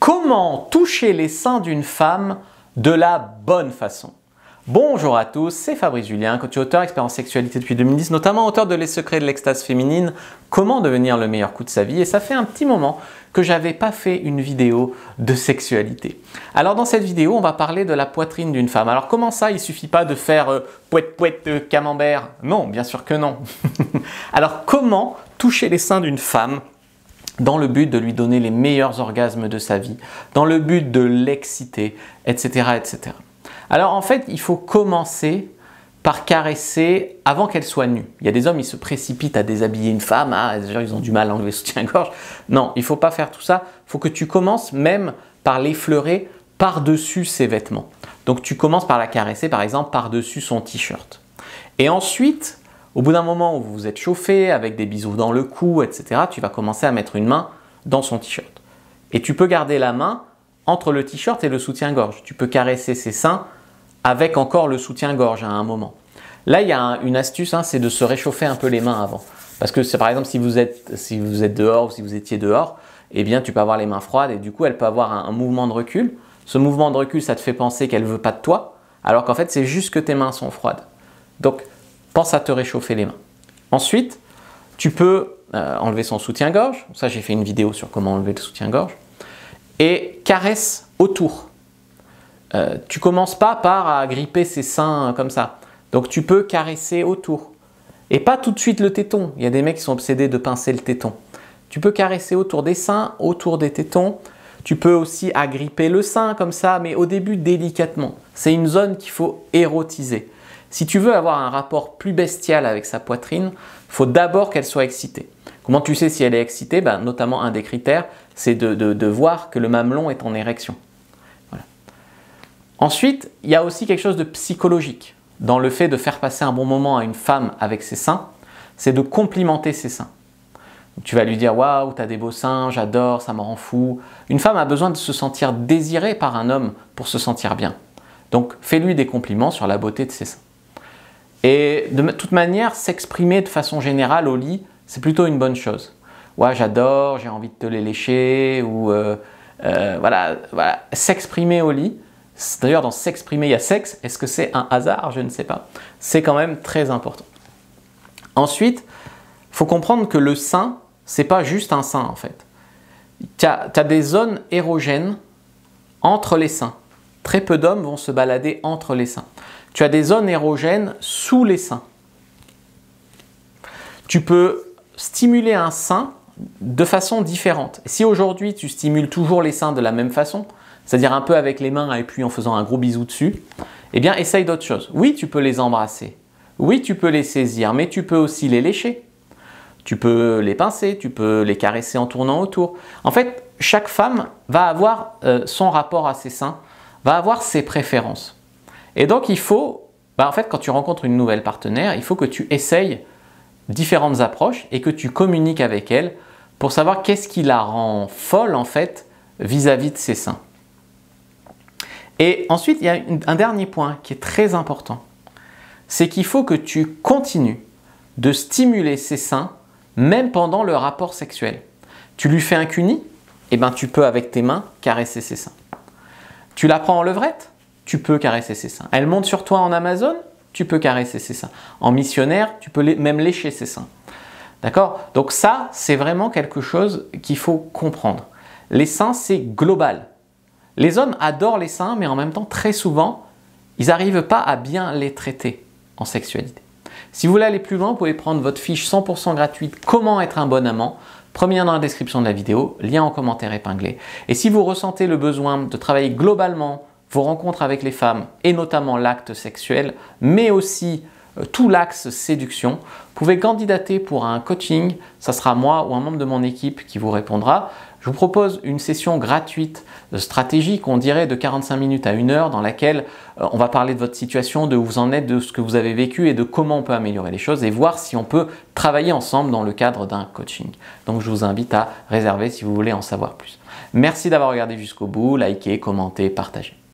Comment toucher les seins d'une femme de la bonne façon? Bonjour à tous, c'est Fabrice Julien, coach et auteur, expert en sexualité depuis 2010, notamment auteur de Les secrets de l'extase féminine, comment devenir le meilleur coup de sa vie. Et ça fait un petit moment que j'avais pas fait une vidéo de sexualité. Alors dans cette vidéo, on va parler de la poitrine d'une femme. Alors comment ça, il suffit pas de faire pouette pouette camembert? Non, bien sûr que non. Alors comment toucher les seins d'une femme dans le but de lui donner les meilleurs orgasmes de sa vie, dans le but de l'exciter, etc., etc. Alors en fait, il faut commencer par caresser avant qu'elle soit nue. Il y a des hommes, ils se précipitent à déshabiller une femme, déjà ils ont du mal à enlever le soutien-gorge. Non, il ne faut pas faire tout ça. Il faut que tu commences même par l'effleurer par-dessus ses vêtements. Donc tu commences par la caresser, par exemple, par-dessus son t-shirt. Et ensuite, au bout d'un moment où vous vous êtes chauffé, avec des bisous dans le cou, etc., tu vas commencer à mettre une main dans son t-shirt. Et tu peux garder la main entre le t-shirt et le soutien-gorge. Tu peux caresser ses seins avec encore le soutien-gorge à un moment. Là, il y a une astuce, c'est de se réchauffer un peu les mains avant. Parce que par exemple, si vous êtes dehors ou si vous étiez dehors, eh bien, tu peux avoir les mains froides et du coup, elle peut avoir un mouvement de recul. Ce mouvement de recul, ça te fait penser qu'elle ne veut pas de toi, alors qu'en fait, c'est juste que tes mains sont froides. Donc, pense à te réchauffer les mains. Ensuite, tu peux enlever son soutien-gorge. Ça, j'ai fait une vidéo sur comment enlever le soutien-gorge. Et caresse autour. Tu commences pas par agripper ses seins comme ça. Donc, tu peux caresser autour. Et pas tout de suite le téton. Il y a des mecs qui sont obsédés de pincer le téton. Tu peux caresser autour des seins, autour des tétons. Tu peux aussi agripper le sein comme ça, mais au début délicatement. C'est une zone qu'il faut érotiser. Si tu veux avoir un rapport plus bestial avec sa poitrine, il faut d'abord qu'elle soit excitée. Comment tu sais si elle est excitée? Notamment un des critères, c'est de voir que le mamelon est en érection. Voilà. Ensuite, il y a aussi quelque chose de psychologique dans le fait de faire passer un bon moment à une femme avec ses seins, c'est de complimenter ses seins. Tu vas lui dire « Waouh, t'as des beaux seins, j'adore, ça me rend fou ». Une femme a besoin de se sentir désirée par un homme pour se sentir bien. Donc, fais-lui des compliments sur la beauté de ses seins. Et de toute manière, s'exprimer de façon générale au lit, c'est plutôt une bonne chose. Ouais, j'adore, j'ai envie de te les lécher, ou voilà. S'exprimer au lit. D'ailleurs, dans s'exprimer, il y a sexe. Est-ce que c'est un hasard? Je ne sais pas. C'est quand même très important. Ensuite, il faut comprendre que le sein, c'est pas juste un sein en fait. Tu as des zones érogènes entre les seins. Très peu d'hommes vont se balader entre les seins. Tu as des zones érogènes sous les seins. Tu peux stimuler un sein de façon différente. Si aujourd'hui tu stimules toujours les seins de la même façon, c'est-à-dire un peu avec les mains et puis en faisant un gros bisou dessus, eh bien essaye d'autres choses. Oui, tu peux les embrasser. Oui, tu peux les saisir, mais tu peux aussi les lécher. Tu peux les pincer, tu peux les caresser en tournant autour. En fait, chaque femme va avoir son rapport à ses seins, va avoir ses préférences. Et donc, il faut, en fait, quand tu rencontres une nouvelle partenaire, il faut que tu essayes différentes approches et que tu communiques avec elle pour savoir qu'est-ce qui la rend folle, en fait, vis-à-vis de ses seins. Et ensuite, il y a un dernier point qui est très important. C'est qu'il faut que tu continues de stimuler ses seins même pendant le rapport sexuel. Tu lui fais un cuni, et tu peux avec tes mains caresser ses seins. Tu la prends en levrette, tu peux caresser ses seins. Elle monte sur toi en Amazon, tu peux caresser ses seins. En missionnaire, tu peux même lécher ses seins. D'accord? Donc ça, c'est vraiment quelque chose qu'il faut comprendre. Les seins, c'est global. Les hommes adorent les seins, mais en même temps, très souvent, ils n'arrivent pas à bien les traiter en sexualité. Si vous voulez aller plus loin, vous pouvez prendre votre fiche 100% gratuite « Comment être un bon amant ». Premier lien dans la description de la vidéo, lien en commentaire épinglé. Et si vous ressentez le besoin de travailler globalement vos rencontres avec les femmes et notamment l'acte sexuel, mais aussi tout l'axe séduction, vous pouvez candidater pour un coaching. Ça sera moi ou un membre de mon équipe qui vous répondra. Je vous propose une session gratuite stratégique, on dirait de 45 minutes à 1 heure, dans laquelle on va parler de votre situation, de où vous en êtes, de ce que vous avez vécu et de comment on peut améliorer les choses et voir si on peut travailler ensemble dans le cadre d'un coaching. Donc je vous invite à réserver si vous voulez en savoir plus. Merci d'avoir regardé jusqu'au bout, likez, commentez, partagez.